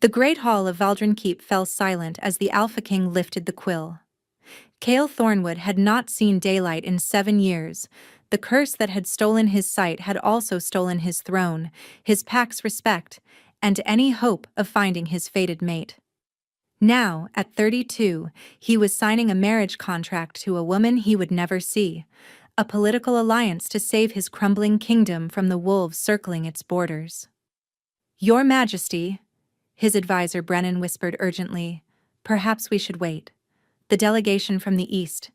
The great hall of Valdren Keep fell silent as the Alpha King lifted the quill. Cale Thornwood had not seen daylight in 7 years. The curse that had stolen his sight had also stolen his throne, his pack's respect, and any hope of finding his fated mate. Now, at 32, he was signing a marriage contract to a woman he would never see, a political alliance to save his crumbling kingdom from the wolves circling its borders. "Your Majesty," his advisor Brennan whispered urgently, "perhaps we should wait. The delegation from the east.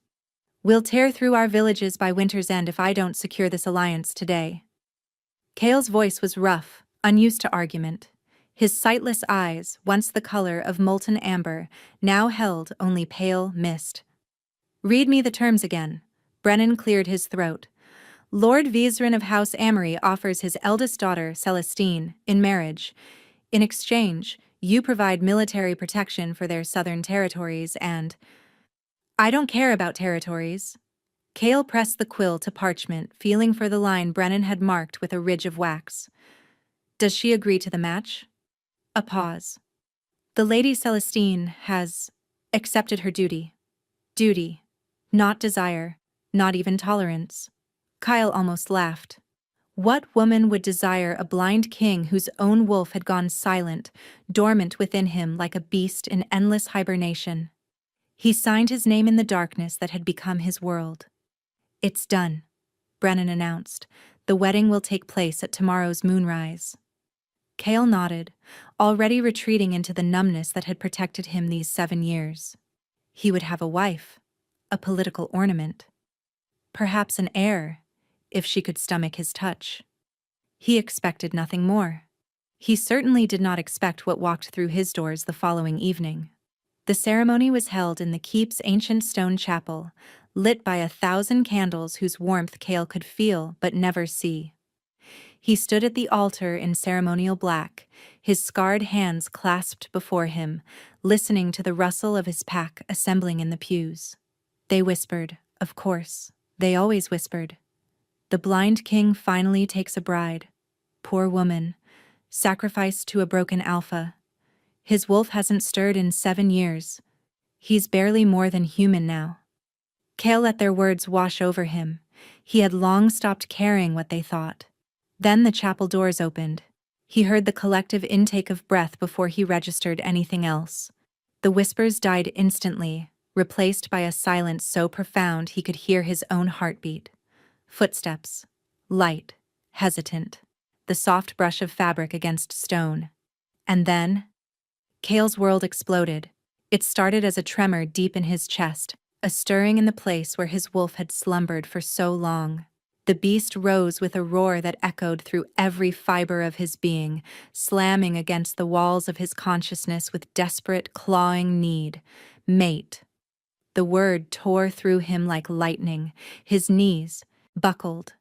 We'll tear through our villages by winter's end if I don't secure this alliance today." Cale's voice was rough, unused to argument. His sightless eyes, once the color of molten amber, now held only pale mist. "Read me the terms again." Brennan cleared his throat. "Lord Vizerin of House Amory offers his eldest daughter, Celestine, in marriage. In exchange, you provide military protection for their southern territories and—" "I don't care about territories." Cale pressed the quill to parchment, feeling for the line Brennan had marked with a ridge of wax. "Does she agree to the match?" A pause. "The Lady Celestine has accepted her duty. Duty. Not desire, not even tolerance." Kyle almost laughed. What woman would desire a blind king whose own wolf had gone silent, dormant within him like a beast in endless hibernation? He signed his name in the darkness that had become his world. "It's done," Brennan announced. "The wedding will take place at tomorrow's moonrise." Cale nodded, already retreating into the numbness that had protected him these 7 years. He would have a wife, a political ornament, perhaps an heir, if she could stomach his touch. He expected nothing more. He certainly did not expect what walked through his doors the following evening. The ceremony was held in the keep's ancient stone chapel, lit by 1,000 candles whose warmth Cale could feel but never see. He stood at the altar in ceremonial black, his scarred hands clasped before him, listening to the rustle of his pack assembling in the pews. They whispered, of course, they always whispered. "The blind king finally takes a bride. Poor woman, sacrificed to a broken alpha. His wolf hasn't stirred in 7 years. He's barely more than human now." Cale let their words wash over him. He had long stopped caring what they thought. Then the chapel doors opened. He heard the collective intake of breath before he registered anything else. The whispers died instantly, replaced by a silence so profound he could hear his own heartbeat. Footsteps. Light. Hesitant. The soft brush of fabric against stone. And then Cale's world exploded. It started as a tremor deep in his chest, a stirring in the place where his wolf had slumbered for so long. The beast rose with a roar that echoed through every fiber of his being, slamming against the walls of his consciousness with desperate, clawing need. Mate. The word tore through him like lightning. His knees buckled.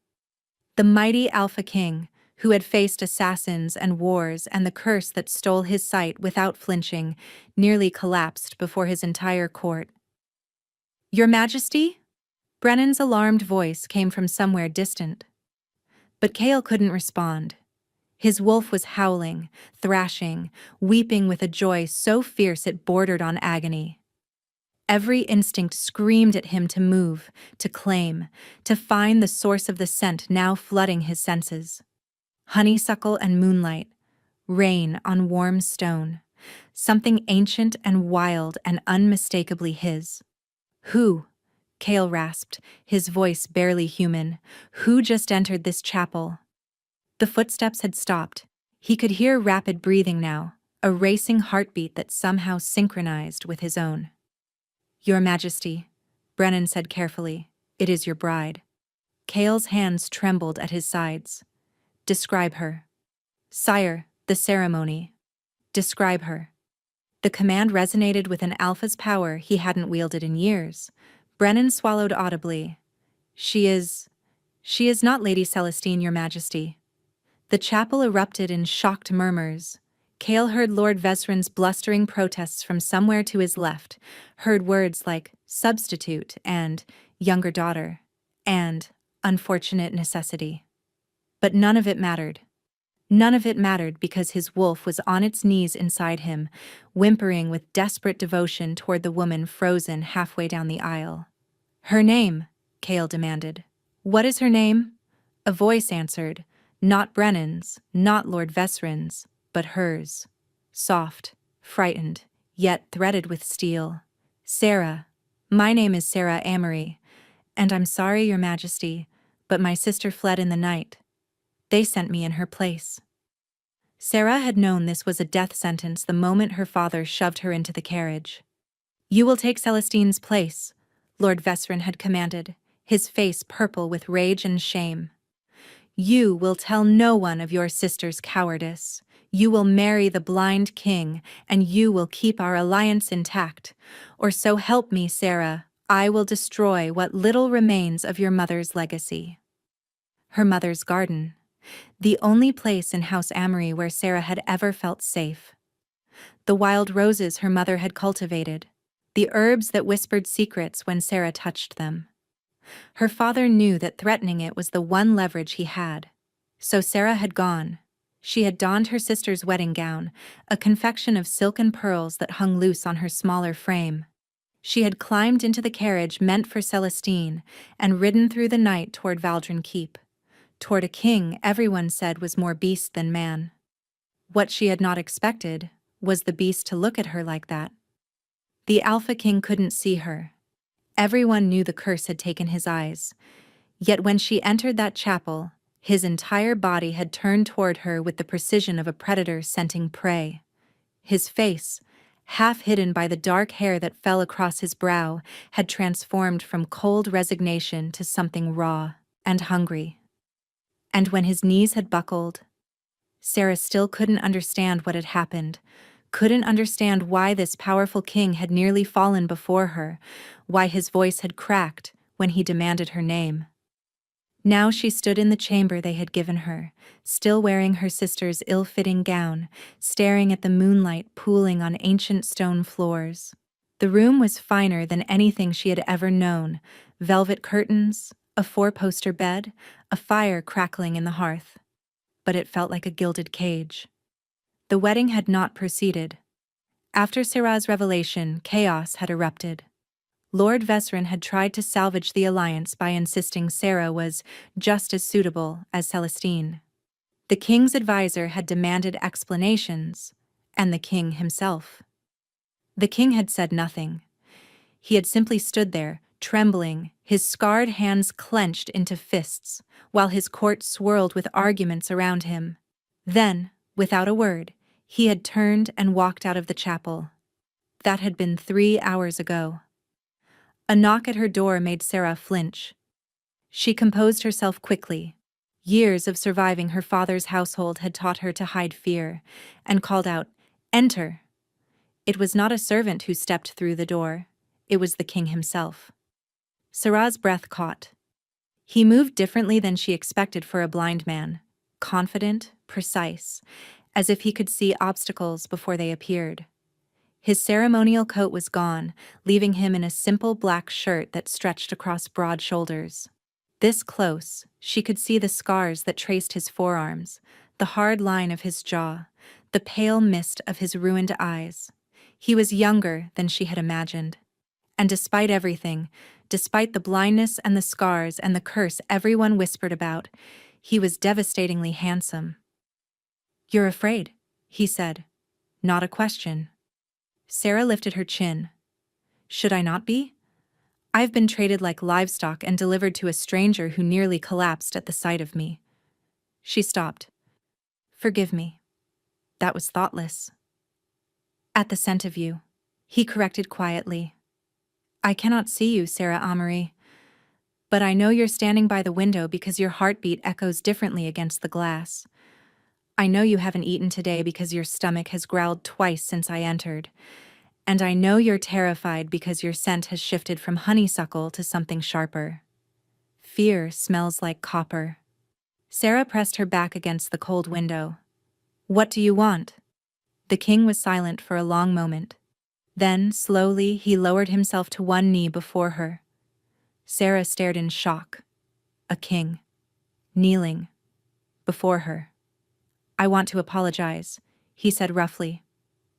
The mighty Alpha King, who had faced assassins and wars and the curse that stole his sight without flinching, nearly collapsed before his entire court. "Your Majesty?" Brennan's alarmed voice came from somewhere distant. But Cale couldn't respond. His wolf was howling, thrashing, weeping with a joy so fierce it bordered on agony. Every instinct screamed at him to move, to claim, to find the source of the scent now flooding his senses. Honeysuckle and moonlight, rain on warm stone, something ancient and wild and unmistakably his. "Who?" Cale rasped, his voice barely human. "Who just entered this chapel?" The footsteps had stopped. He could hear rapid breathing now, a racing heartbeat that somehow synchronized with his own. "Your Majesty," Brennan said carefully, "it is your bride." Cale's hands trembled at his sides. "Describe her." "Sire, the ceremony." "Describe her." The command resonated with an alpha's power he hadn't wielded in years. Brennan swallowed audibly. She is not Lady Celestine, Your Majesty." The chapel erupted in shocked murmurs. Cale heard Lord Vesrin's blustering protests from somewhere to his left, heard words like substitute and younger daughter and unfortunate necessity. But none of it mattered. None of it mattered because his wolf was on its knees inside him, whimpering with desperate devotion toward the woman frozen halfway down the aisle. "Her name?" Cale demanded. "What is her name?" A voice answered, not Brennan's, not Lord Vesrin's, but hers. Soft, frightened, yet threaded with steel. "Sarah. My name is Sarah Amory, and I'm sorry, Your Majesty, but my sister fled in the night. They sent me in her place." Sarah had known this was a death sentence the moment her father shoved her into the carriage. "You will take Celestine's place," Lord Vesrin had commanded, his face purple with rage and shame. "You will tell no one of your sister's cowardice. You will marry the blind king, and you will keep our alliance intact. Or so help me, Sarah, I will destroy what little remains of your mother's legacy." Her mother's garden. The only place in House Amory where Sarah had ever felt safe. The wild roses her mother had cultivated. The herbs that whispered secrets when Sarah touched them. Her father knew that threatening it was the one leverage he had. So Sarah had gone. She had donned her sister's wedding gown, a confection of silk and pearls that hung loose on her smaller frame. She had climbed into the carriage meant for Celestine and ridden through the night toward Valdrin Keep. Toward a king everyone said was more beast than man. What she had not expected was the beast to look at her like that. The Alpha King couldn't see her. Everyone knew the curse had taken his eyes. Yet when she entered that chapel, his entire body had turned toward her with the precision of a predator scenting prey. His face, half hidden by the dark hair that fell across his brow, had transformed from cold resignation to something raw and hungry. And when his knees had buckled, Sarah still couldn't understand what had happened, couldn't understand why this powerful king had nearly fallen before her, why his voice had cracked when he demanded her name. Now she stood in the chamber they had given her, still wearing her sister's ill-fitting gown, staring at the moonlight pooling on ancient stone floors. The room was finer than anything she had ever known: velvet curtains, a four-poster bed, a fire crackling in the hearth. But it felt like a gilded cage. The wedding had not proceeded. After Sarah's revelation, chaos had erupted. Lord Vesrin had tried to salvage the alliance by insisting Sarah was just as suitable as Celestine. The king's advisor had demanded explanations, and the king himself. The king had said nothing. He had simply stood there, trembling, his scarred hands clenched into fists, while his court swirled with arguments around him. Then, without a word, he had turned and walked out of the chapel. That had been 3 hours ago. A knock at her door made Sarah flinch. She composed herself quickly. Years of surviving her father's household had taught her to hide fear, and called out, "Enter!" It was not a servant who stepped through the door. It was the king himself. Sarah's breath caught. He moved differently than she expected for a blind man, confident, precise, as if he could see obstacles before they appeared. His ceremonial coat was gone, leaving him in a simple black shirt that stretched across broad shoulders. This close, she could see the scars that traced his forearms, the hard line of his jaw, the pale mist of his ruined eyes. He was younger than she had imagined. And despite everything, despite the blindness and the scars and the curse everyone whispered about, he was devastatingly handsome. "You're afraid," he said. Not a question. Sarah lifted her chin. "Should I not be? I've been traded like livestock and delivered to a stranger who nearly collapsed at the sight of me." She stopped. "Forgive me. That was thoughtless." "At the scent of you," he corrected quietly. "I cannot see you, Sarah Amory, but I know you're standing by the window because your heartbeat echoes differently against the glass. I know you haven't eaten today because your stomach has growled twice since I entered. And I know you're terrified because your scent has shifted from honeysuckle to something sharper. Fear smells like copper." Sarah pressed her back against the cold window. "What do you want?" The king was silent for a long moment. Then, slowly, he lowered himself to one knee before her. Sarah stared in shock. A king, kneeling, before her. I want to apologize, he said roughly.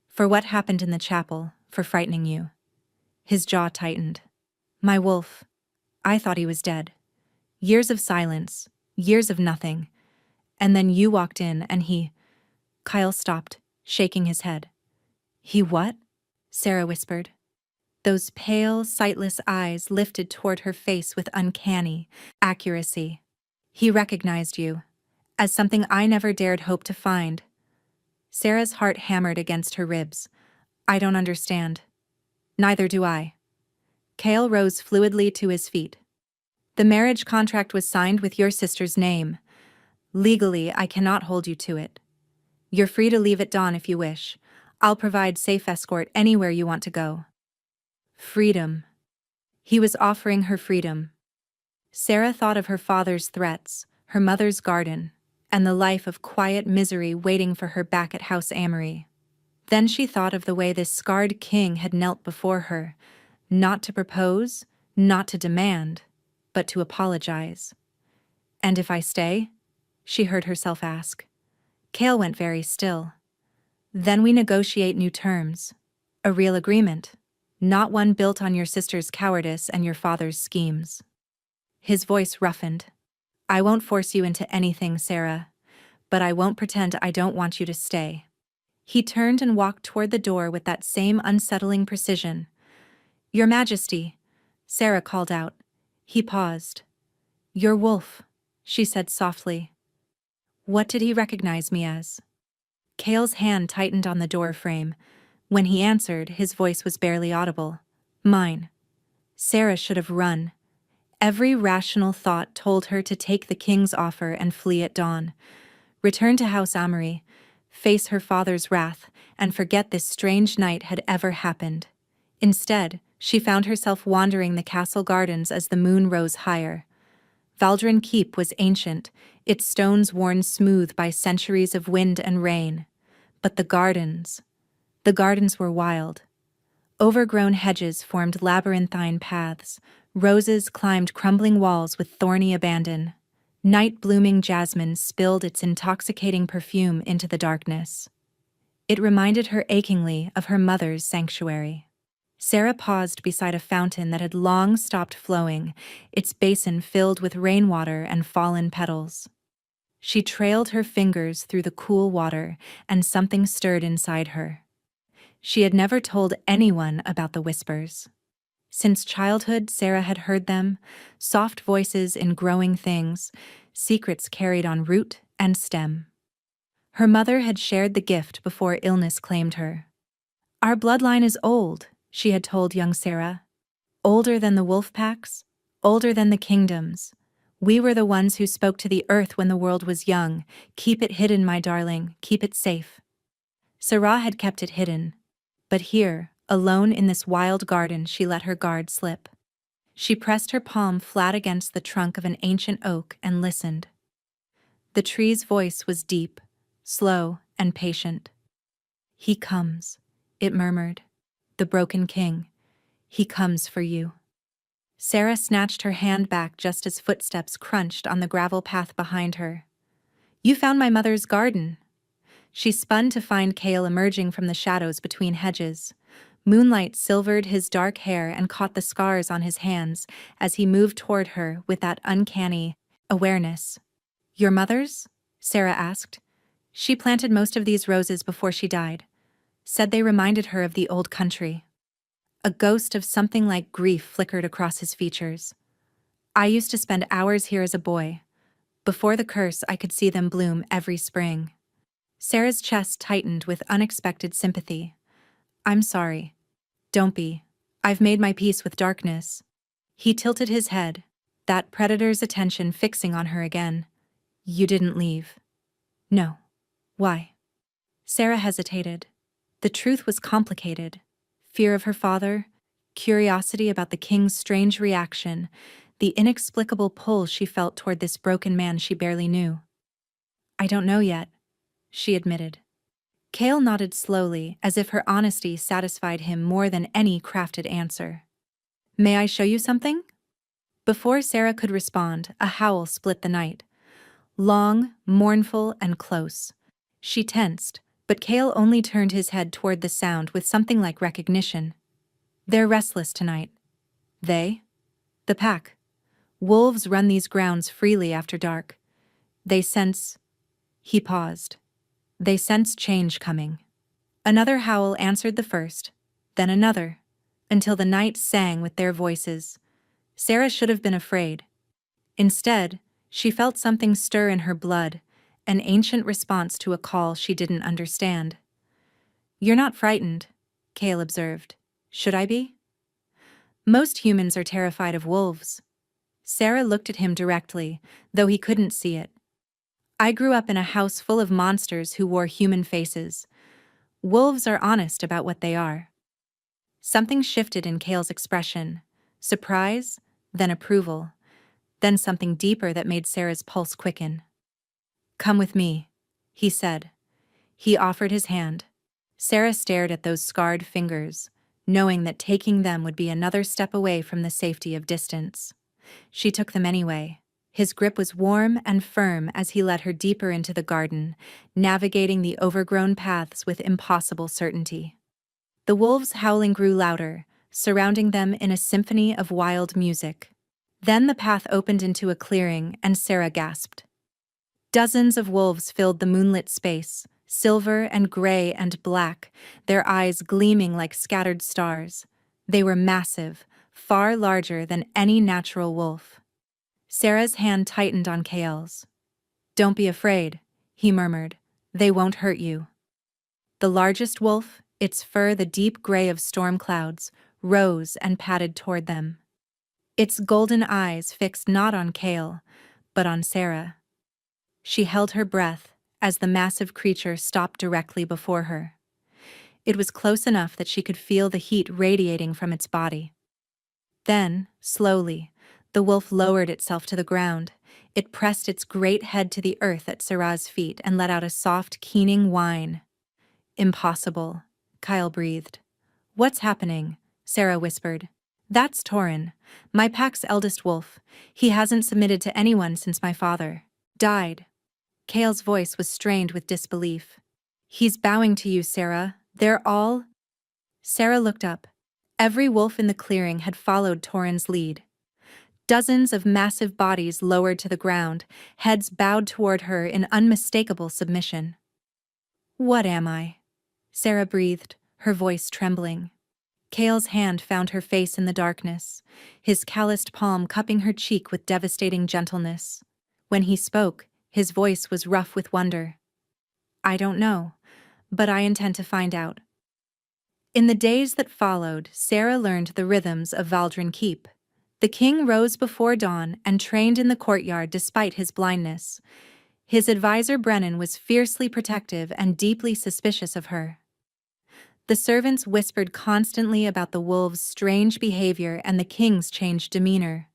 For what happened in the chapel, for frightening you. His jaw tightened. My wolf. I thought he was dead. Years of silence, years of nothing. And then you walked in and he... Kyle stopped, shaking his head. He what? Sarah whispered. Those pale, sightless eyes lifted toward her face with uncanny accuracy. He recognized you, as something I never dared hope to find. Sarah's heart hammered against her ribs. I don't understand. Neither do I. Kale rose fluidly to his feet. The marriage contract was signed with your sister's name. Legally, I cannot hold you to it. You're free to leave at dawn if you wish. I'll provide safe escort anywhere you want to go. Freedom. He was offering her freedom. Sarah thought of her father's threats, her mother's garden, and the life of quiet misery waiting for her back at House Amory. Then she thought of the way this scarred king had knelt before her, not to propose, not to demand, but to apologize. And if I stay? She heard herself ask. Kale went very still. Then we negotiate new terms. A real agreement, not one built on your sister's cowardice and your father's schemes. His voice roughened. I won't force you into anything, Sarah, but I won't pretend I don't want you to stay. He turned and walked toward the door with that same unsettling precision. Your Majesty, Sarah called out. He paused. Your wolf, she said softly. What did he recognize me as? Kale's hand tightened on the door frame. When he answered, his voice was barely audible. Mine. Sarah should have run. Every rational thought told her to take the king's offer and flee at dawn. Return to House Amory, face her father's wrath, and forget this strange night had ever happened. Instead, she found herself wandering the castle gardens as the moon rose higher. Valdrin Keep was ancient, its stones worn smooth by centuries of wind and rain. But the gardens were wild. Overgrown hedges formed labyrinthine paths. Roses climbed crumbling walls with thorny abandon. Night-blooming jasmine spilled its intoxicating perfume into the darkness. It reminded her achingly of her mother's sanctuary. Sarah paused beside a fountain that had long stopped flowing, its basin filled with rainwater and fallen petals. She trailed her fingers through the cool water, and something stirred inside her. She had never told anyone about the whispers. Since childhood, Sarah had heard them, soft voices in growing things, secrets carried on root and stem. Her mother had shared the gift before illness claimed her. Our bloodline is old, she had told young Sarah. Older than the wolf packs, older than the kingdoms. We were the ones who spoke to the earth when the world was young. Keep it hidden, my darling, keep it safe. Sarah had kept it hidden. But here, alone in this wild garden, she let her guard slip. She pressed her palm flat against the trunk of an ancient oak and listened. The tree's voice was deep, slow, and patient. He comes, it murmured. The broken king. He comes for you. Sarah snatched her hand back just as footsteps crunched on the gravel path behind her. You found my mother's garden. She spun to find Kale emerging from the shadows between hedges. Moonlight silvered his dark hair and caught the scars on his hands as he moved toward her with that uncanny awareness. Your mother's? Sarah asked. She planted most of these roses before she died. Said they reminded her of the old country. A ghost of something like grief flickered across his features. I used to spend hours here as a boy. Before the curse, I could see them bloom every spring. Sarah's chest tightened with unexpected sympathy. I'm sorry. Don't be. I've made my peace with darkness. He tilted his head, that predator's attention fixing on her again. You didn't leave. No. Why? Sarah hesitated. The truth was complicated. Fear of her father, curiosity about the king's strange reaction, the inexplicable pull she felt toward this broken man she barely knew. I don't know yet, she admitted. Kale nodded slowly, as if her honesty satisfied him more than any crafted answer. May I show you something? Before Sarah could respond, a howl split the night. Long, mournful, and close. She tensed, but Kale only turned his head toward the sound with something like recognition. They're restless tonight. They? The pack. Wolves run these grounds freely after dark. They sense— He paused. They sense change coming. Another howl answered the first, then another, until the night sang with their voices. Sarah should have been afraid. Instead, she felt something stir in her blood, an ancient response to a call she didn't understand. "You're not frightened," Kale observed. "Should I be?" "Most humans are terrified of wolves." Sarah looked at him directly, though he couldn't see it. "I grew up in a house full of monsters who wore human faces. Wolves are honest about what they are." Something shifted in Kale's expression. Surprise, then approval, then something deeper that made Sarah's pulse quicken. "Come with me," he said. He offered his hand. Sarah stared at those scarred fingers, knowing that taking them would be another step away from the safety of distance. She took them anyway. His grip was warm and firm as he led her deeper into the garden, navigating the overgrown paths with impossible certainty. The wolves' howling grew louder, surrounding them in a symphony of wild music. Then the path opened into a clearing, and Sarah gasped. Dozens of wolves filled the moonlit space, silver and gray and black, their eyes gleaming like scattered stars. They were massive, far larger than any natural wolf. Sarah's hand tightened on Kale's. "Don't be afraid," he murmured. "They won't hurt you." The largest wolf, its fur the deep gray of storm clouds, rose and padded toward them. Its golden eyes fixed not on Kale, but on Sarah. She held her breath as the massive creature stopped directly before her. It was close enough that she could feel the heat radiating from its body. Then, slowly, the wolf lowered itself to the ground. It pressed its great head to the earth at Sarah's feet and let out a soft, keening whine. "Impossible," Kyle breathed. "What's happening?" Sarah whispered. "That's Torin, my pack's eldest wolf. He hasn't submitted to anyone since my father died." Kale's voice was strained with disbelief. "He's bowing to you, Sarah. They're all—" Sarah looked up. Every wolf in the clearing had followed Torin's lead. Dozens of massive bodies lowered to the ground, heads bowed toward her in unmistakable submission. "What am I?" Sarah breathed, her voice trembling. Kale's hand found her face in the darkness, his calloused palm cupping her cheek with devastating gentleness. When he spoke, his voice was rough with wonder. "I don't know, but I intend to find out." In the days that followed, Sarah learned the rhythms of Valdrin Keep. The king rose before dawn and trained in the courtyard despite his blindness. His advisor Brennan was fiercely protective and deeply suspicious of her. The servants whispered constantly about the wolves' strange behavior and the king's changed demeanor.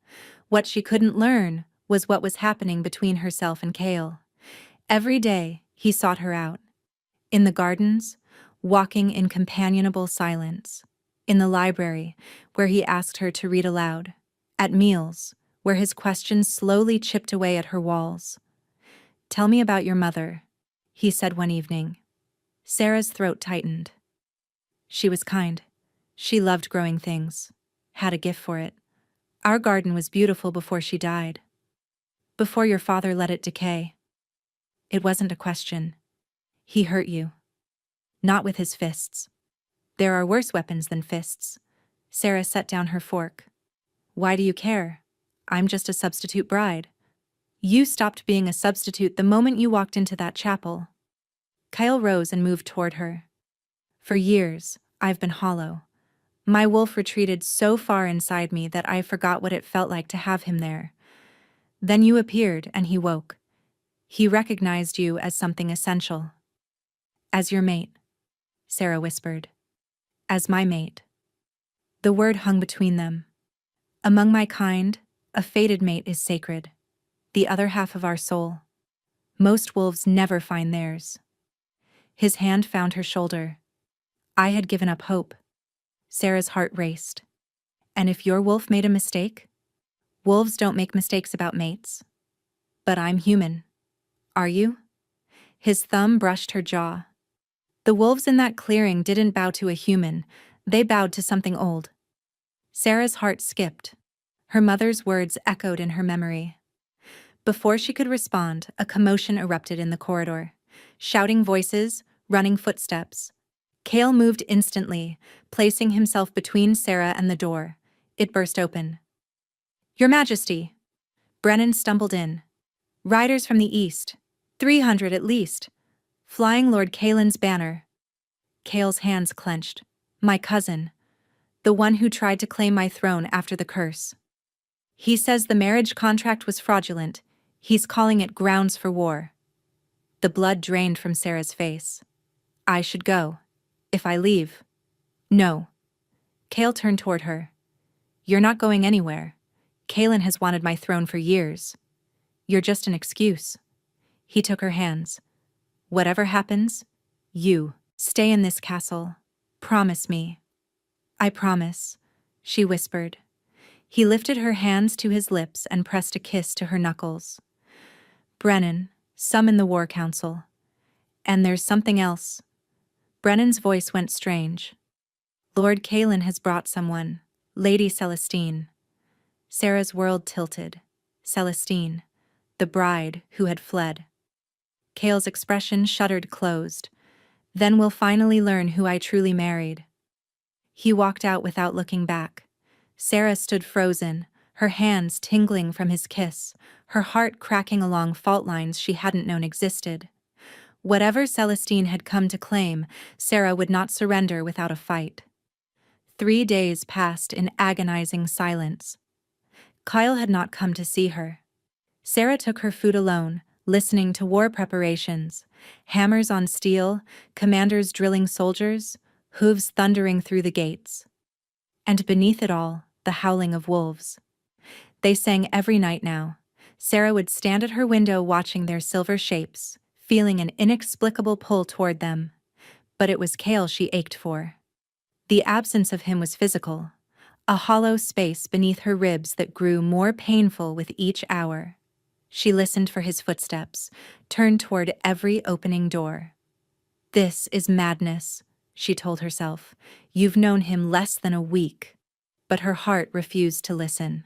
What she couldn't learn was what was happening between herself and Kale. Every day, he sought her out. In the gardens, walking in companionable silence. In the library, where he asked her to read aloud. At meals, where his questions slowly chipped away at her walls. "Tell me about your mother," he said one evening. Sarah's throat tightened. She was kind. She loved growing things. Had a gift for it. Our garden was beautiful before she died. Before your father let it decay. It wasn't a question. He hurt you. Not with his fists. There are worse weapons than fists. Sarah set down her fork. "Why do you care? I'm just a substitute bride." "You stopped being a substitute the moment you walked into that chapel." Kyle rose and moved toward her. "For years, I've been hollow. My wolf retreated so far inside me that I forgot what it felt like to have him there. Then you appeared and he woke. He recognized you as something essential." "As your mate," Sarah whispered. "As my mate." The word hung between them. "Among my kind, a fated mate is sacred. The other half of our soul. Most wolves never find theirs." His hand found her shoulder. "I had given up hope." Sarah's heart raced. "And if your wolf made a mistake?" "Wolves don't make mistakes about mates." "But I'm human." "Are you?" His thumb brushed her jaw. The wolves in that clearing didn't bow to a human, they bowed to something old. Sarah's heart skipped. Her mother's words echoed in her memory. Before she could respond, a commotion erupted in the corridor. Shouting voices, running footsteps. Cale moved instantly, placing himself between Sarah and the door. It burst open. "Your Majesty!" Brennan stumbled in. "Riders from the east. 300 at least. Flying Lord Kaelin's banner." Cale's hands clenched. "My cousin. The one who tried to claim my throne after the curse. He says the marriage contract was fraudulent. He's calling it grounds for war." The blood drained from Sarah's face. "I should go. If I leave." "No." Cale turned toward her. "You're not going anywhere. Kaelin has wanted my throne for years. You're just an excuse." He took her hands. "Whatever happens, you stay in this castle. Promise me." "I promise," she whispered. He lifted her hands to his lips and pressed a kiss to her knuckles. "Brennan, summon the War Council. And there's something else." Brennan's voice went strange. "Lord Kaelin has brought someone, Lady Celestine." Sarah's world tilted. Celestine, the bride who had fled. Cale's expression shuddered closed. "Then we'll finally learn who I truly married." He walked out without looking back. Sarah stood frozen, her hands tingling from his kiss, her heart cracking along fault lines she hadn't known existed. Whatever Celestine had come to claim, Sarah would not surrender without a fight. 3 days passed in agonizing silence. Kyle had not come to see her. Sarah took her food alone, listening to war preparations, hammers on steel, commanders drilling soldiers, hooves thundering through the gates. And beneath it all, the howling of wolves. They sang every night now. Sarah would stand at her window watching their silver shapes, feeling an inexplicable pull toward them. But it was Cale she ached for. The absence of him was physical, a hollow space beneath her ribs that grew more painful with each hour. She listened for his footsteps, turned toward every opening door. "This is madness," she told herself. "You've known him less than a week." But her heart refused to listen.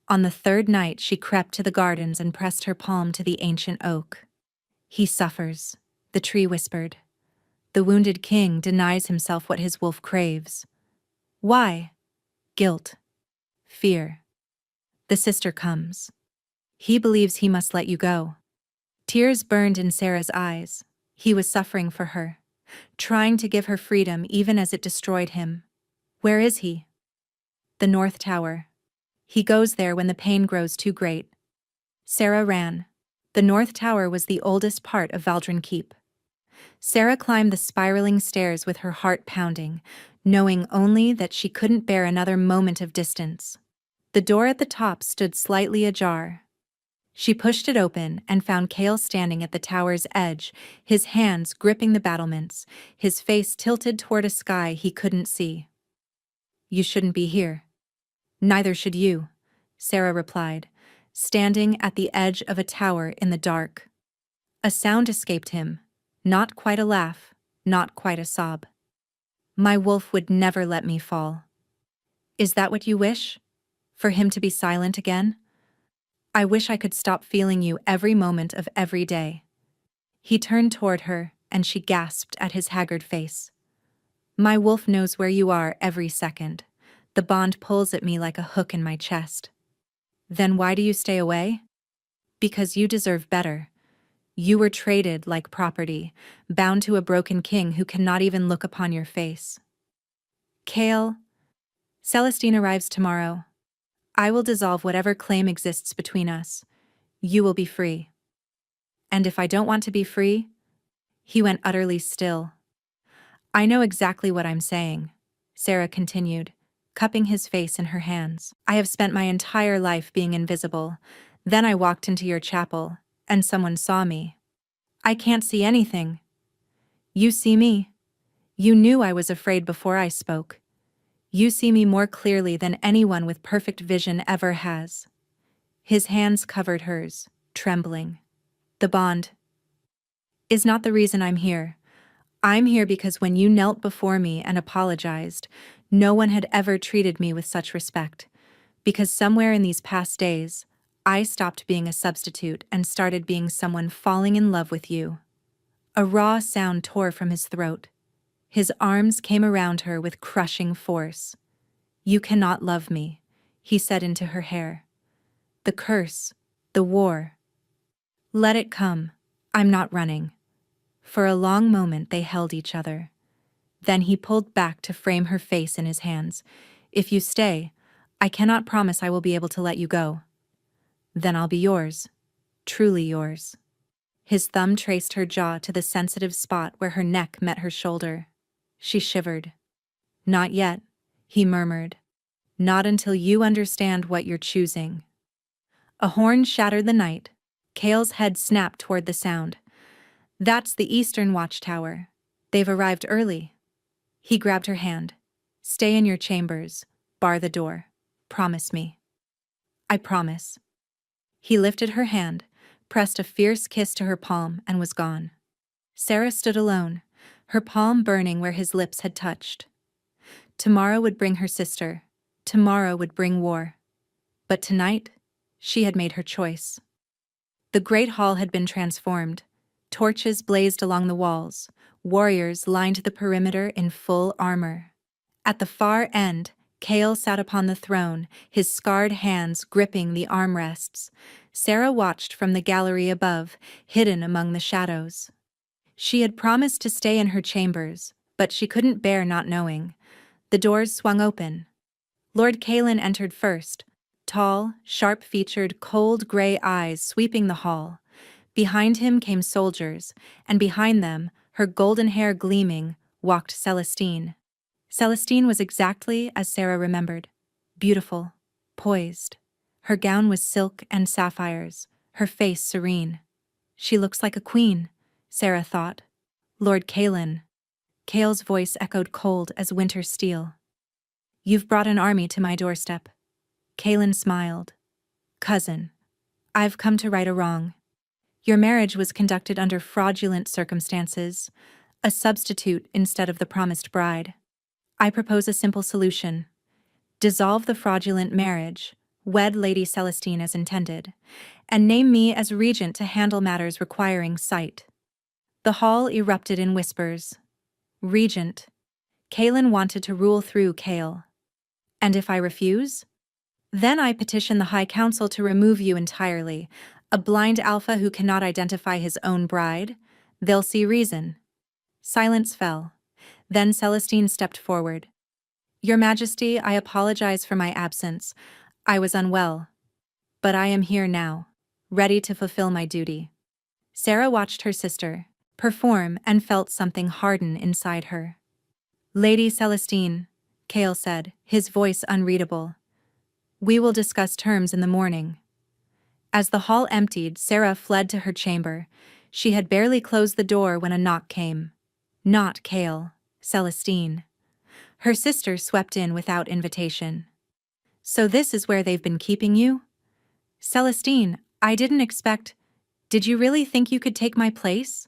On the 3rd night she crept to the gardens and pressed her palm to the ancient oak. "He suffers," the tree whispered. "The wounded king denies himself what his wolf craves." "Why?" "Guilt. Fear. The sister comes. He believes he must let you go." Tears burned in Sarah's eyes. He was suffering for her, trying to give her freedom even as it destroyed him. "Where is he?" "The North Tower. He goes there when the pain grows too great." Sarah ran. The North Tower was the oldest part of Valdrin Keep. Sarah climbed the spiraling stairs with her heart pounding, knowing only that she couldn't bear another moment of distance. The door at the top stood slightly ajar. She pushed it open and found Cale standing at the tower's edge, his hands gripping the battlements, his face tilted toward a sky he couldn't see. "You shouldn't be here." "Neither should you," Sarah replied, standing at the edge of a tower in the dark. A sound escaped him, not quite a laugh, not quite a sob. "My wolf would never let me fall." "Is that what you wish? For him to be silent again?" "I wish I could stop feeling you every moment of every day." He turned toward her, and she gasped at his haggard face. "My wolf knows where you are every second. The bond pulls at me like a hook in my chest." "Then why do you stay away?" "Because you deserve better. You were traded like property, bound to a broken king who cannot even look upon your face." "Cale, Celestine arrives tomorrow. I will dissolve whatever claim exists between us. You will be free." "And if I don't want to be free?" He went utterly still. "I know exactly what I'm saying," Sarah continued, cupping his face in her hands. "I have spent my entire life being invisible. Then I walked into your chapel, and someone saw me. I can't see anything. You see me. You knew I was afraid before I spoke. You see me more clearly than anyone with perfect vision ever has." His hands covered hers, trembling. "The bond. is not the reason I'm here. I'm here because when you knelt before me and apologized, no one had ever treated me with such respect. Because somewhere in these past days, I stopped being a substitute and started being someone falling in love with you. A raw sound tore from his throat. His arms came around her with crushing force. You cannot love me, he said into her hair. The curse, the war. Let it come. I'm not running. For a long moment they held each other. Then he pulled back to frame her face in his hands. If you stay, I cannot promise I will be able to let you go. Then I'll be yours, truly yours. His thumb traced her jaw to the sensitive spot where her neck met her shoulder. She shivered. Not yet, he murmured. Not until you understand what you're choosing. A horn shattered the night. Cale's head snapped toward the sound. That's the Eastern Watchtower. They've arrived early. He grabbed her hand. Stay in your chambers. Bar the door. Promise me. I promise. He lifted her hand, pressed a fierce kiss to her palm, and was gone. Sarah stood alone, her palm burning where his lips had touched. Tomorrow would bring her sister. Tomorrow would bring war. But tonight, she had made her choice. The great hall had been transformed. Torches blazed along the walls. Warriors lined the perimeter in full armor. At the far end, Cale sat upon the throne, his scarred hands gripping the armrests. Sarah watched from the gallery above, hidden among the shadows. She had promised to stay in her chambers, but she couldn't bear not knowing. The doors swung open. Lord Calen entered first, tall, sharp-featured, cold gray eyes sweeping the hall. Behind him came soldiers, and behind them, her golden hair gleaming, walked Celestine. Celestine was exactly as Sarah remembered. Beautiful, poised. Her gown was silk and sapphires, her face serene. She looks like a queen, Sarah thought. Lord Calen. Cale's voice echoed cold as winter steel. You've brought an army to my doorstep. Calen smiled. Cousin, I've come to right a wrong. Your marriage was conducted under fraudulent circumstances, a substitute instead of the promised bride. I propose a simple solution. Dissolve the fraudulent marriage, wed Lady Celestine as intended, and name me as regent to handle matters requiring sight. The hall erupted in whispers. Regent. Calen wanted to rule through Cale. And if I refuse? Then I petition the High Council to remove you entirely, a blind alpha who cannot identify his own bride. They'll see reason. Silence fell. Then Celestine stepped forward. Your Majesty, I apologize for my absence. I was unwell. But I am here now, ready to fulfill my duty. Sarah watched her sister perform and felt something harden inside her. Lady Celestine, Cale said, his voice unreadable. We will discuss terms in the morning. As the hall emptied, Sarah fled to her chamber. She had barely closed the door when a knock came. Not Cale, Celestine. Her sister swept in without invitation. So this is where they've been keeping you? Celestine, I didn't expect... Did you really think you could take my place?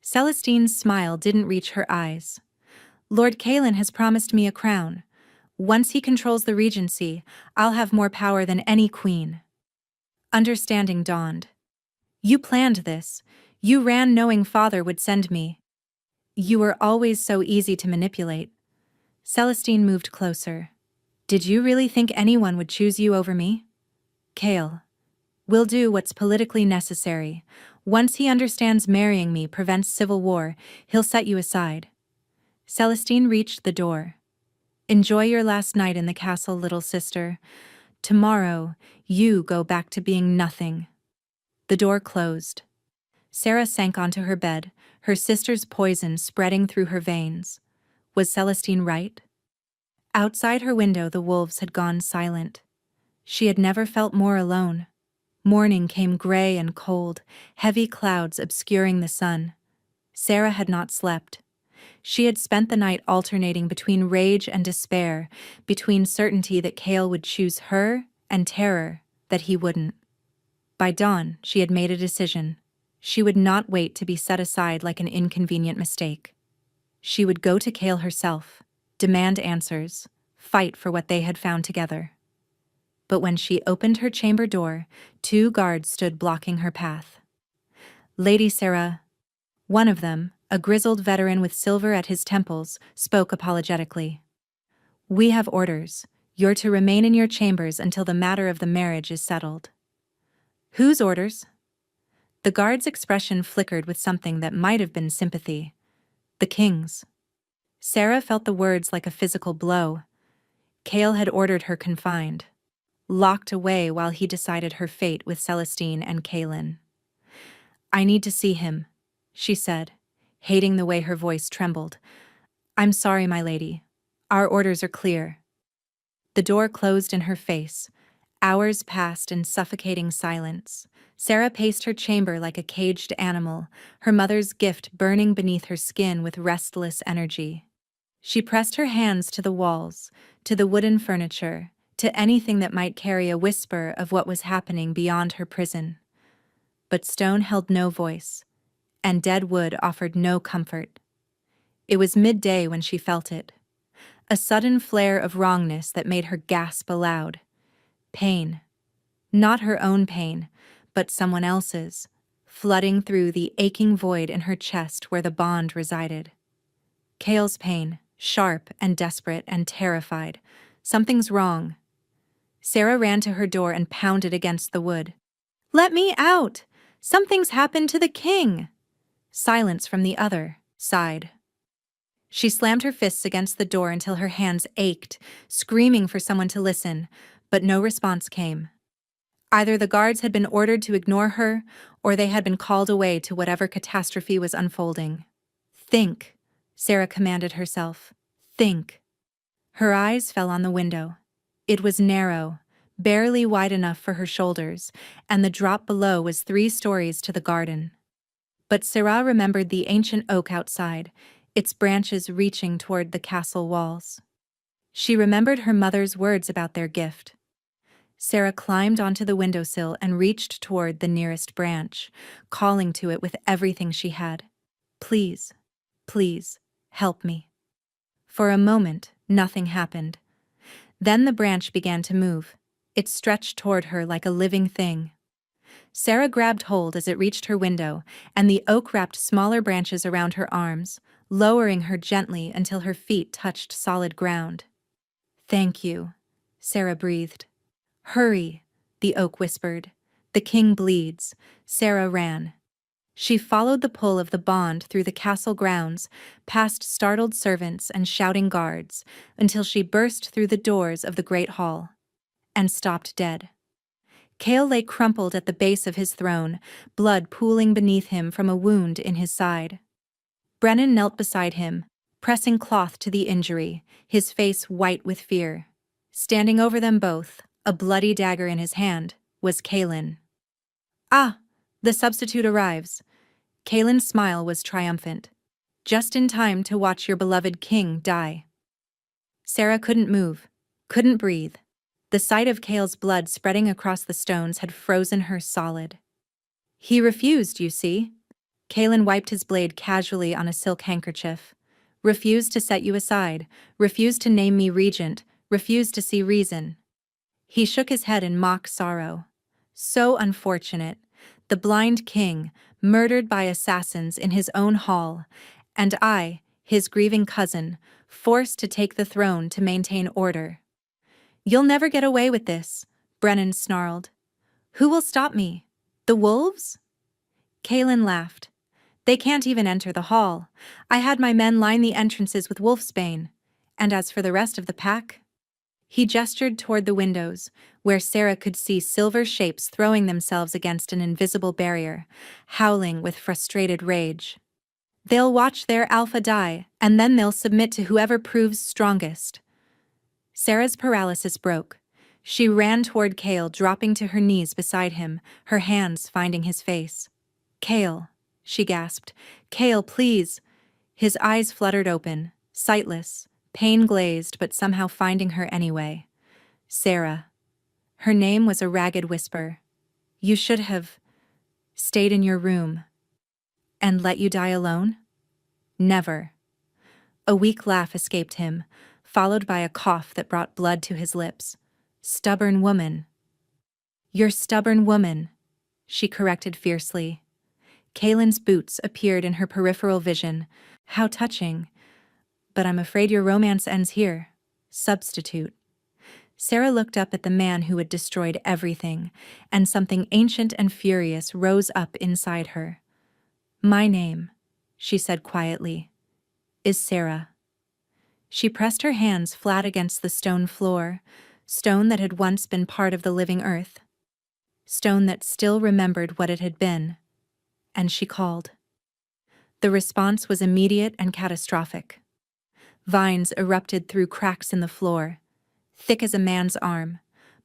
Celestine's smile didn't reach her eyes. Lord Calen has promised me a crown. Once he controls the regency, I'll have more power than any queen. Understanding dawned. You planned this. You ran knowing father would send me. You were always so easy to manipulate. Celestine moved closer. Did you really think anyone would choose you over me? Cale. We'll do what's politically necessary. Once he understands marrying me prevents civil war, he'll set you aside. Celestine reached the door. Enjoy your last night in the castle, little sister. Tomorrow, you go back to being nothing. The door closed. Sarah sank onto her bed, her sister's poison spreading through her veins. Was Celestine right? Outside her window, the wolves had gone silent. She had never felt more alone. Morning came gray and cold, heavy clouds obscuring the sun. Sarah had not slept. She had spent the night alternating between rage and despair, between certainty that Cale would choose her and terror that he wouldn't. By dawn, she had made a decision. She would not wait to be set aside like an inconvenient mistake. She would go to Kale herself, demand answers, fight for what they had found together. But when she opened her chamber door, 2 guards stood blocking her path. Lady Sarah, one of them, a grizzled veteran with silver at his temples, spoke apologetically. "We have orders. You're to remain in your chambers until the matter of the marriage is settled." "Whose orders?" The guard's expression flickered with something that might have been sympathy. "The king's." Sarah felt the words like a physical blow. Kale had ordered her confined, locked away while he decided her fate with Celestine and Kaelin. "I need to see him," she said, hating the way her voice trembled. "I'm sorry, my lady. Our orders are clear." The door closed in her face. Hours passed in suffocating silence. Sarah paced her chamber like a caged animal, her mother's gift burning beneath her skin with restless energy. She pressed her hands to the walls, to the wooden furniture, to anything that might carry a whisper of what was happening beyond her prison. But stone held no voice, and dead wood offered no comfort. It was midday when she felt it. A sudden flare of wrongness that made her gasp aloud. Pain. Not her own pain, but someone else's, flooding through the aching void in her chest where the bond resided. Kale's pain, sharp and desperate and terrified. Something's wrong. Sarah ran to her door and pounded against the wood. "Let me out! Something's happened to the king!" Silence from the other side. She slammed her fists against the door until her hands ached, screaming for someone to listen, but no response came. Either the guards had been ordered to ignore her, or they had been called away to whatever catastrophe was unfolding. "Think," Sarah commanded herself. "Think." Her eyes fell on the window. It was narrow, barely wide enough for her shoulders, and the drop below was 3 stories to the garden. But Sarah remembered the ancient oak outside, its branches reaching toward the castle walls. She remembered her mother's words about their gift. Sarah climbed onto the windowsill and reached toward the nearest branch, calling to it with everything she had. "Please, please, help me." For a moment, nothing happened. Then the branch began to move. It stretched toward her like a living thing. Sarah grabbed hold as it reached her window, and the oak wrapped smaller branches around her arms, lowering her gently until her feet touched solid ground. "Thank you," Sarah breathed. "Hurry," the oak whispered. "The king bleeds." Sarah ran. She followed the pull of the bond through the castle grounds, past startled servants and shouting guards, until she burst through the doors of the great hall. And stopped dead. Kale lay crumpled at the base of his throne, blood pooling beneath him from a wound in his side. Brennan knelt beside him, pressing cloth to the injury, his face white with fear. Standing over them both, a bloody dagger in his hand, was Kaelin. "Ah, the substitute arrives." Kaelin's smile was triumphant. "Just in time to watch your beloved king die." Sarah couldn't move, couldn't breathe. The sight of Kale's blood spreading across the stones had frozen her solid. "He refused, you see." Kaelin wiped his blade casually on a silk handkerchief. "Refused to set you aside, refused to name me regent, refused to see reason." He shook his head in mock sorrow. "So unfortunate. The blind king, murdered by assassins in his own hall, and I, his grieving cousin, forced to take the throne to maintain order." "You'll never get away with this," Brennan snarled. "Who will stop me? The wolves?" Kaelin laughed. "They can't even enter the hall. I had my men line the entrances with wolfsbane. And as for the rest of the pack?" He gestured toward the windows, where Sarah could see silver shapes throwing themselves against an invisible barrier, howling with frustrated rage. "They'll watch their alpha die, and then they'll submit to whoever proves strongest." Sarah's paralysis broke. She ran toward Kale, dropping to her knees beside him, her hands finding his face. "Kale," she gasped. "Kale, please." His eyes fluttered open, sightless, pain-glazed but somehow finding her anyway. "Sarah." Her name was a ragged whisper. "You should have stayed in your room." And let you die alone? Never. A weak laugh escaped him, followed by a cough that brought blood to his lips. Stubborn woman. You're stubborn woman, she corrected fiercely. Kaelin's boots appeared in her peripheral vision. How touching. But I'm afraid your romance ends here. Substitute. Sarah looked up at the man who had destroyed everything, and something ancient and furious rose up inside her. My name, she said quietly, is Sarah. She pressed her hands flat against the stone floor, stone that had once been part of the living earth. Stone that still remembered what it had been. And she called. The response was immediate and catastrophic. Vines erupted through cracks in the floor, thick as a man's arm,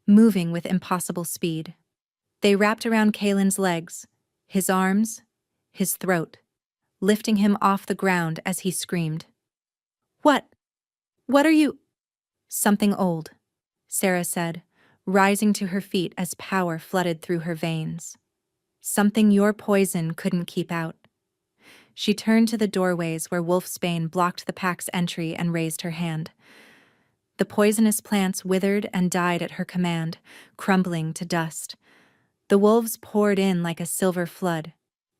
moving with impossible speed. They wrapped around Kaelin's legs, his arms, his throat, lifting him off the ground as he screamed. What? What are you? Something old, Sarah said, rising to her feet as power flooded through her veins. Something your poison couldn't keep out. She turned to the doorways where Wolfsbane blocked the pack's entry and raised her hand. The poisonous plants withered and died at her command, crumbling to dust. The wolves poured in like a silver flood.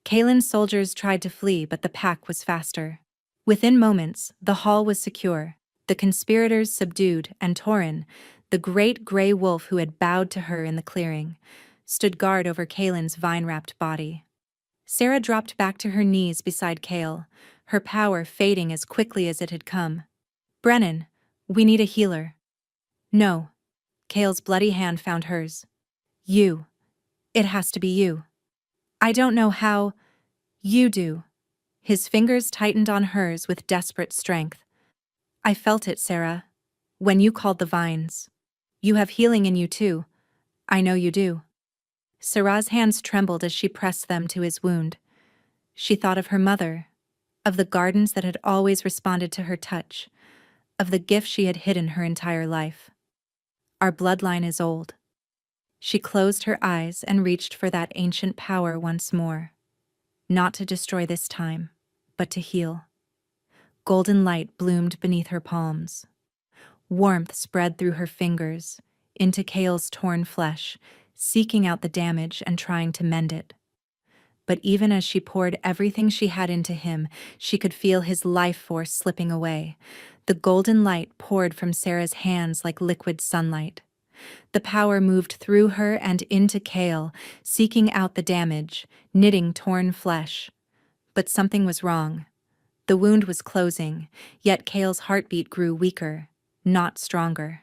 Kaelin's soldiers tried to flee, but the pack was faster. Within moments, the hall was secure, the conspirators subdued, and Torin, the great gray wolf who had bowed to her in the clearing, stood guard over Kaelin's vine-wrapped body. Sarah dropped back to her knees beside Kael, her power fading as quickly as it had come. Brennan, we need a healer. No. Kael's bloody hand found hers. You. It has to be you. I don't know how. You do. His fingers tightened on hers with desperate strength. I felt it, Sarah. When you called the vines. You have healing in you too. I know you do. Sarah's hands trembled as she pressed them to his wound. She thought of her mother, of the gardens that had always responded to her touch, of the gift she had hidden her entire life. Our bloodline is old. She closed her eyes and reached for that ancient power once more. Not to destroy this time, but to heal. Golden light bloomed beneath her palms. Warmth spread through her fingers, into Kael's torn flesh, seeking out the damage and trying to mend it. But even as she poured everything she had into him, she could feel his life force slipping away. The golden light poured from Sarah's hands like liquid sunlight. The power moved through her and into Kael, seeking out the damage, knitting torn flesh. But something was wrong. The wound was closing, yet Kael's heartbeat grew weaker, not stronger.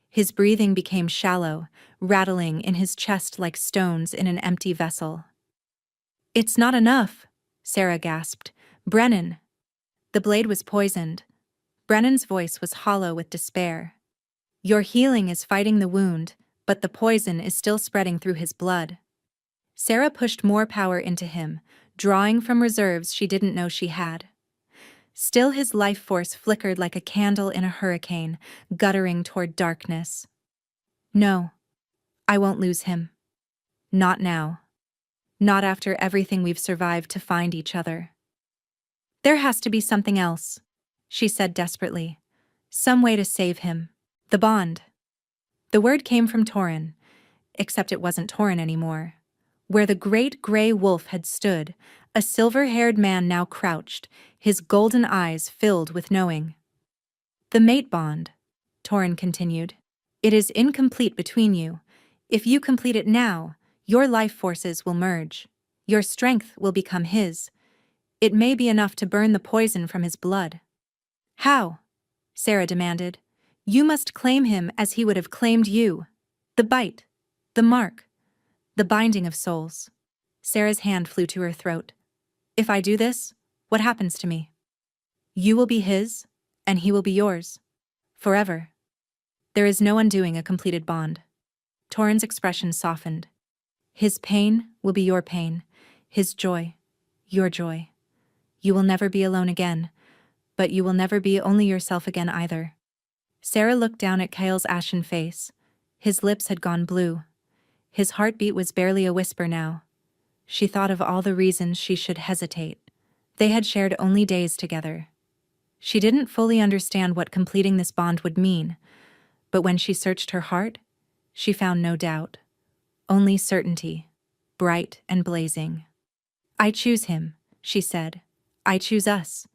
His breathing became shallow, rattling in his chest like stones in an empty vessel. It's not enough, Sarah gasped. Brennan. The blade was poisoned. Brennan's voice was hollow with despair. Your healing is fighting the wound, but the poison is still spreading through his blood. Sarah pushed more power into him, drawing from reserves she didn't know she had. Still his life force flickered like a candle in a hurricane, guttering toward darkness. No, I won't lose him. Not now. Not after everything we've survived to find each other. There has to be something else, she said desperately. Some way to save him. The bond. The word came from Torin, except it wasn't Torin anymore. Where the great gray wolf had stood, a silver-haired man now crouched, his golden eyes filled with knowing. The mate bond, Torin continued. It is incomplete between you. If you complete it now, your life forces will merge. Your strength will become his. It may be enough to burn the poison from his blood. How? Sarah demanded. You must claim him as he would have claimed you. The bite. The mark. The binding of souls. Sarah's hand flew to her throat. If I do this, what happens to me? You will be his, and he will be yours. Forever. There is no undoing a completed bond. Torin's expression softened. His pain will be your pain, his joy, your joy. You will never be alone again, but you will never be only yourself again either. Sarah looked down at Kael's ashen face. His lips had gone blue. His heartbeat was barely a whisper now. She thought of all the reasons she should hesitate. They had shared only days together. She didn't fully understand what completing this bond would mean, but when she searched her heart, she found no doubt, only certainty, bright and blazing. "I choose him," she said. "I choose us."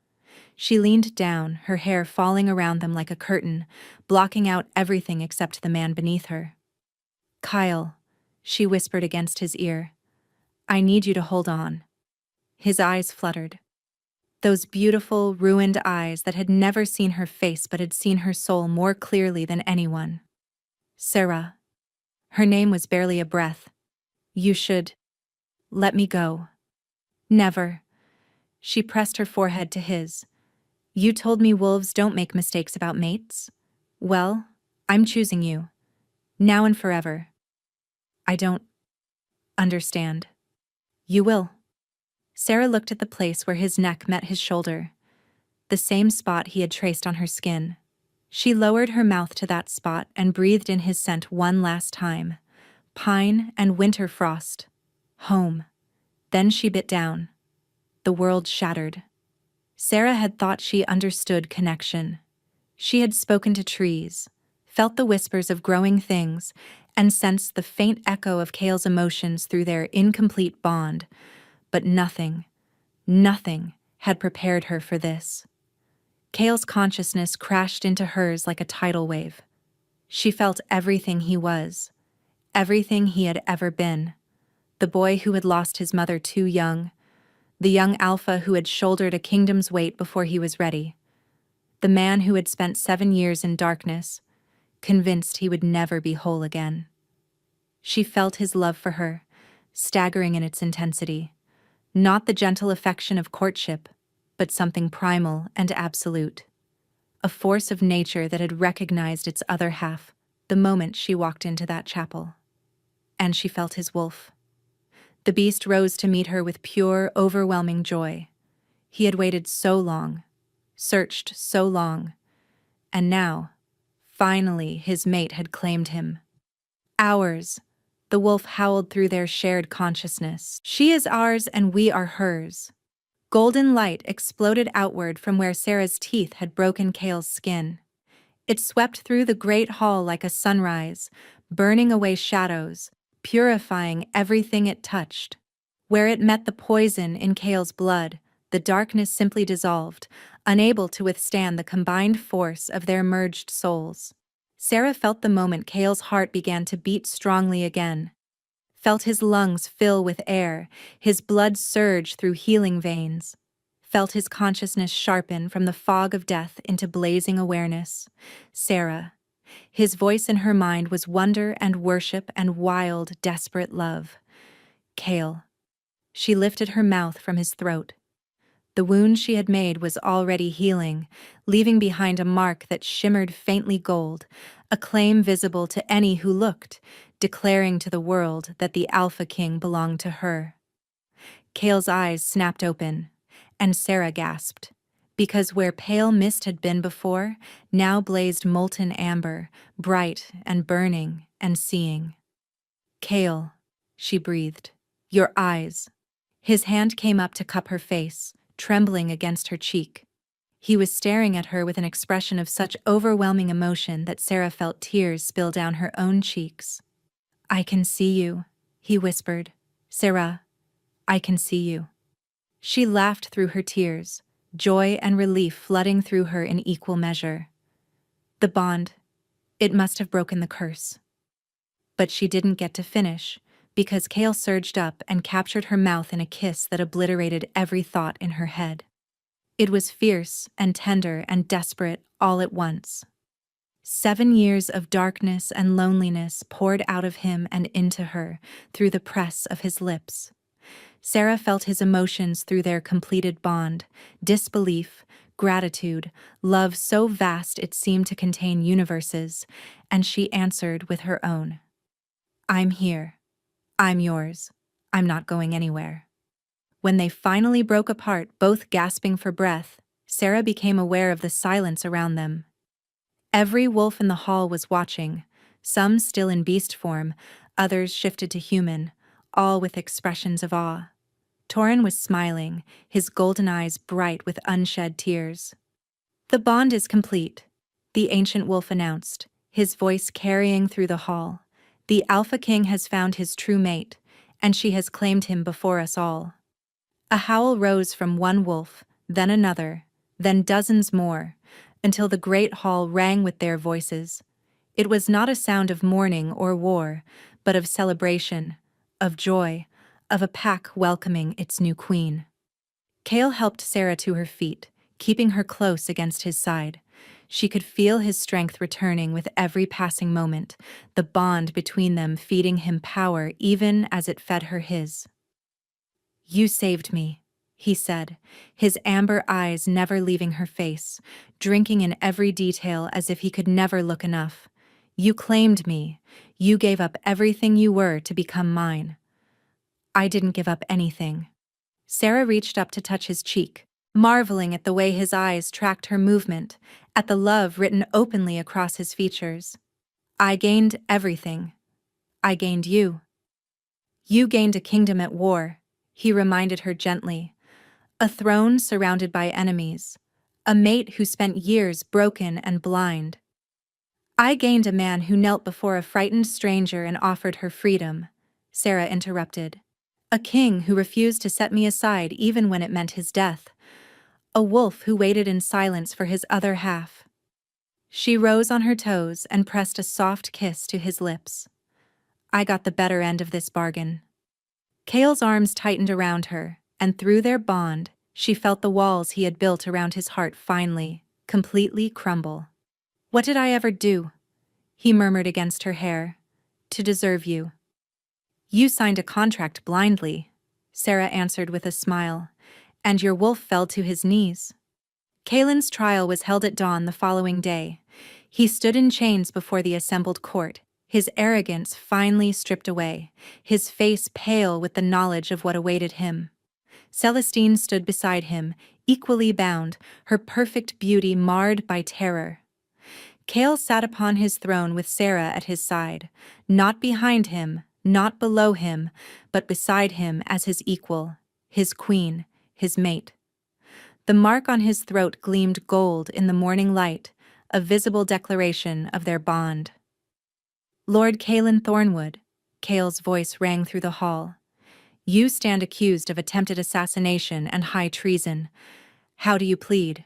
She leaned down, her hair falling around them like a curtain, blocking out everything except the man beneath her. "Kyle," she whispered against his ear, "I need you to hold on." His eyes fluttered. Those beautiful, ruined eyes that had never seen her face but had seen her soul more clearly than anyone. "Sarah." Her name was barely a breath. "You should let me go." "Never." She pressed her forehead to his. "You told me wolves don't make mistakes about mates. Well, I'm choosing you. Now and forever." "I don't understand." "You will." Sarah looked at the place where his neck met his shoulder, the same spot he had traced on her skin. She lowered her mouth to that spot and breathed in his scent one last time. Pine and winter frost. Home. Then she bit down. The world shattered. Sarah had thought she understood connection. She had spoken to trees, felt the whispers of growing things, and sensed the faint echo of Cale's emotions through their incomplete bond. But nothing had prepared her for this. Cale's consciousness crashed into hers like a tidal wave. She felt everything he was, everything he had ever been. The boy who had lost his mother too young, the young alpha who had shouldered a kingdom's weight before he was ready, the man who had spent 7 years in darkness, convinced he would never be whole again. She felt his love for her, staggering in its intensity. Not the gentle affection of courtship, but something primal and absolute. A force of nature that had recognized its other half the moment she walked into that chapel. And she felt his wolf. The beast rose to meet her with pure, overwhelming joy. He had waited so long, searched so long, and now, finally, his mate had claimed him. "Ours," the wolf howled through their shared consciousness. "She is ours and we are hers." Golden light exploded outward from where Sarah's teeth had broken Cale's skin. It swept through the great hall like a sunrise, burning away shadows, purifying everything it touched. Where it met the poison in Cale's blood, the darkness simply dissolved, unable to withstand the combined force of their merged souls. Sarah felt the moment Cale's heart began to beat strongly again. Felt his lungs fill with air, his blood surge through healing veins. Felt his consciousness sharpen from the fog of death into blazing awareness. Sarah. His voice in her mind was wonder and worship and wild, desperate love. Cale. She lifted her mouth from his throat. The wound she had made was already healing, leaving behind a mark that shimmered faintly gold, a claim visible to any who looked, declaring to the world that the Alpha King belonged to her. Cale's eyes snapped open, and Sarah gasped, because where pale mist had been before, now blazed molten amber, bright and burning and seeing. "Cale," she breathed, "your eyes." His hand came up to cup her face, trembling against her cheek. He was staring at her with an expression of such overwhelming emotion that Sarah felt tears spill down her own cheeks. "I can see you," he whispered. "Sarah, I can see you." She laughed through her tears, joy and relief flooding through her in equal measure. The bond, it must have broken the curse. But she didn't get to finish, because Cale surged up and captured her mouth in a kiss that obliterated every thought in her head. It was fierce and tender and desperate all at once. 7 years of darkness and loneliness poured out of him and into her through the press of his lips. Sarah felt his emotions through their completed bond, disbelief, gratitude, love so vast it seemed to contain universes, and she answered with her own. "I'm here. I'm yours. I'm not going anywhere." When they finally broke apart, both gasping for breath, Sarah became aware of the silence around them. Every wolf in the hall was watching, some still in beast form, others shifted to human, all with expressions of awe. Torin was smiling, his golden eyes bright with unshed tears. "The bond is complete," the ancient wolf announced, his voice carrying through the hall. "The Alpha King has found his true mate, and she has claimed him before us all." A howl rose from one wolf, then another, then dozens more, until the great hall rang with their voices. It was not a sound of mourning or war, but of celebration, of joy, of a pack welcoming its new queen. Kale helped Sarah to her feet, keeping her close against his side. She could feel his strength returning with every passing moment, the bond between them feeding him power even as it fed her his. "You saved me," he said, his amber eyes never leaving her face, drinking in every detail as if he could never look enough. "You claimed me. You gave up everything you were to become mine." "I didn't give up anything." Sarah reached up to touch his cheek, marveling at the way his eyes tracked her movement, at the love written openly across his features. "I gained everything. I gained you." "You gained a kingdom at war," he reminded her gently. "A throne surrounded by enemies. A mate who spent years broken and blind." "I gained a man who knelt before a frightened stranger and offered her freedom," Sarah interrupted. "A king who refused to set me aside even when it meant his death. A wolf who waited in silence for his other half." She rose on her toes and pressed a soft kiss to his lips. "I got the better end of this bargain." Kale's arms tightened around her, and through their bond, she felt the walls he had built around his heart finally, completely crumble. "What did I ever do?" he murmured against her hair. "To deserve you?" "You signed a contract blindly," Sarah answered with a smile, "and your wolf fell to his knees." Kalen's trial was held at dawn the following day. He stood in chains before the assembled court, his arrogance finally stripped away, his face pale with the knowledge of what awaited him. Celestine stood beside him, equally bound, her perfect beauty marred by terror. Kale sat upon his throne with Sarah at his side, not behind him, not below him, but beside him as his equal, his queen, his mate. The mark on his throat gleamed gold in the morning light, a visible declaration of their bond. "Lord Kalen Thornwood," Kale's voice rang through the hall. "You stand accused of attempted assassination and high treason. How do you plead?"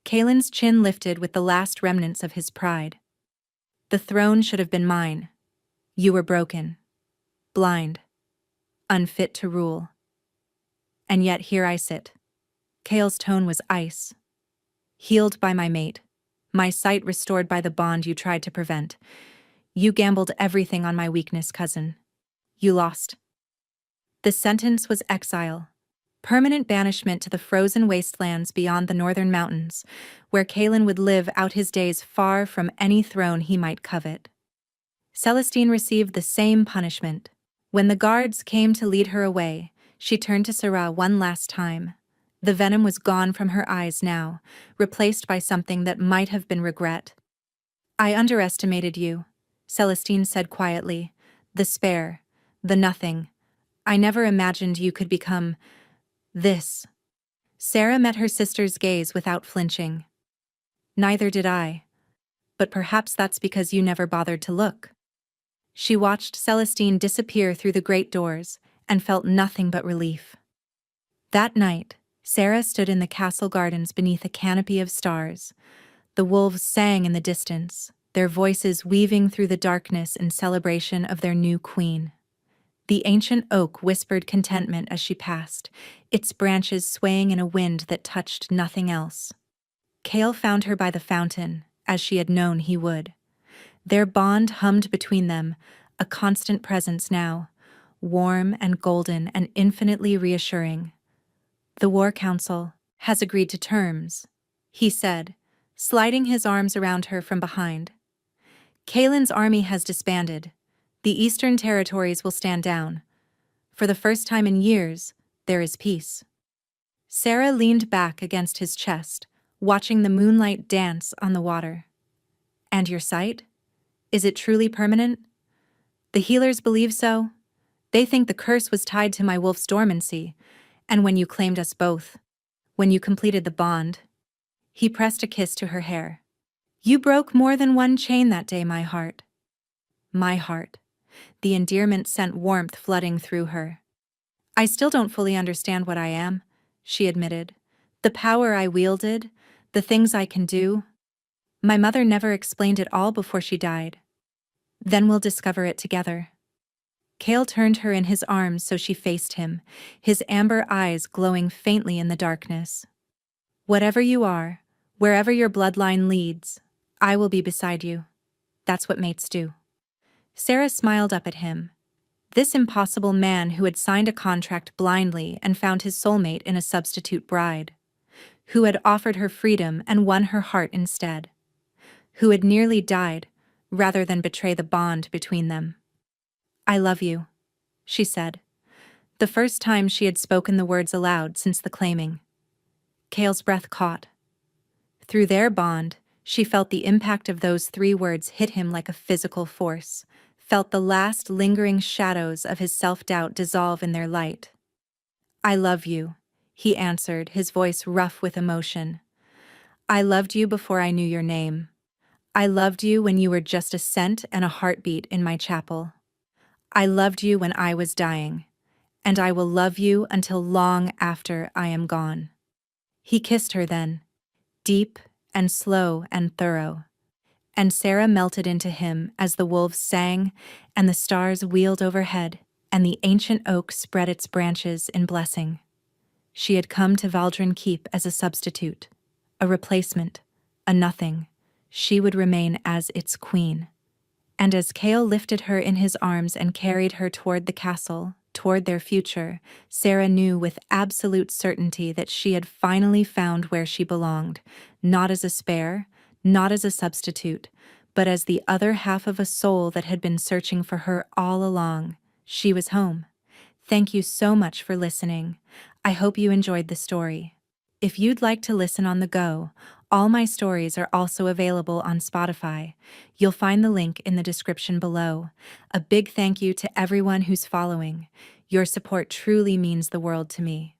Kalen's chin lifted with the last remnants of his pride. "The throne should have been mine. You were broken, blind, unfit to rule. And yet here I sit." Kale's tone was ice. "Healed by my mate, my sight restored by the bond you tried to prevent. You gambled everything on my weakness, cousin. You lost." The sentence was exile, permanent banishment to the frozen wastelands beyond the northern mountains, where Kalen would live out his days far from any throne he might covet. Celestine received the same punishment. When the guards came to lead her away, she turned to Sarah one last time. The venom was gone from her eyes now, replaced by something that might have been regret. "I underestimated you," Celestine said quietly. "The spare, the nothing. I never imagined you could become this." Sarah met her sister's gaze without flinching. "Neither did I. But perhaps that's because you never bothered to look." She watched Celestine disappear through the great doors and felt nothing but relief. That night, Sarah stood in the castle gardens beneath a canopy of stars. The wolves sang in the distance, their voices weaving through the darkness in celebration of their new queen. The ancient oak whispered contentment as she passed, its branches swaying in a wind that touched nothing else. Kale found her by the fountain, as she had known he would. Their bond hummed between them, a constant presence now, warm and golden and infinitely reassuring. "The War Council has agreed to terms," he said, sliding his arms around her from behind. "Kalen's army has disbanded. The Eastern Territories will stand down. For the first time in years, there is peace." Sarah leaned back against his chest, watching the moonlight dance on the water. "And your sight? Is it truly permanent?" "The healers believe so. They think the curse was tied to my wolf's dormancy, and when you claimed us both, when you completed the bond, he pressed a kiss to her hair. You broke more than one chain that day, my heart. My heart. The endearment sent warmth flooding through her. I still don't fully understand what I am, she admitted. The power I wielded, the things I can do. My mother never explained it all before she died. Then we'll discover it together. Cale turned her in his arms so she faced him, his amber eyes glowing faintly in the darkness. Whatever you are, wherever your bloodline leads, I will be beside you. That's what mates do. Sarah smiled up at him. This impossible man who had signed a contract blindly and found his soulmate in a substitute bride. Who had offered her freedom and won her heart instead. Who had nearly died, rather than betray the bond between them. I love you, she said. The first time she had spoken the words aloud since the claiming. Cale's breath caught. Through their bond, she felt the impact of those 3 words hit him like a physical force, felt the last lingering shadows of his self-doubt dissolve in their light. I love you, he answered, his voice rough with emotion. I loved you before I knew your name. I loved you when you were just a scent and a heartbeat in my chapel. I loved you when I was dying, and I will love you until long after I am gone. He kissed her then, deep and slow and thorough, and Sarah melted into him as the wolves sang and the stars wheeled overhead and the ancient oak spread its branches in blessing. She had come to Valdren Keep as a substitute, a replacement, a nothing. She would remain as its queen. And as Cale lifted her in his arms and carried her toward the castle, toward their future, Sarah knew with absolute certainty that she had finally found where she belonged, not as a spare, not as a substitute, but as the other half of a soul that had been searching for her all along. She was home. Thank you so much for listening. I hope you enjoyed the story. If you'd like to listen on the go, all my stories are also available on Spotify. You'll find the link in the description below. A big thank you to everyone who's following. Your support truly means the world to me.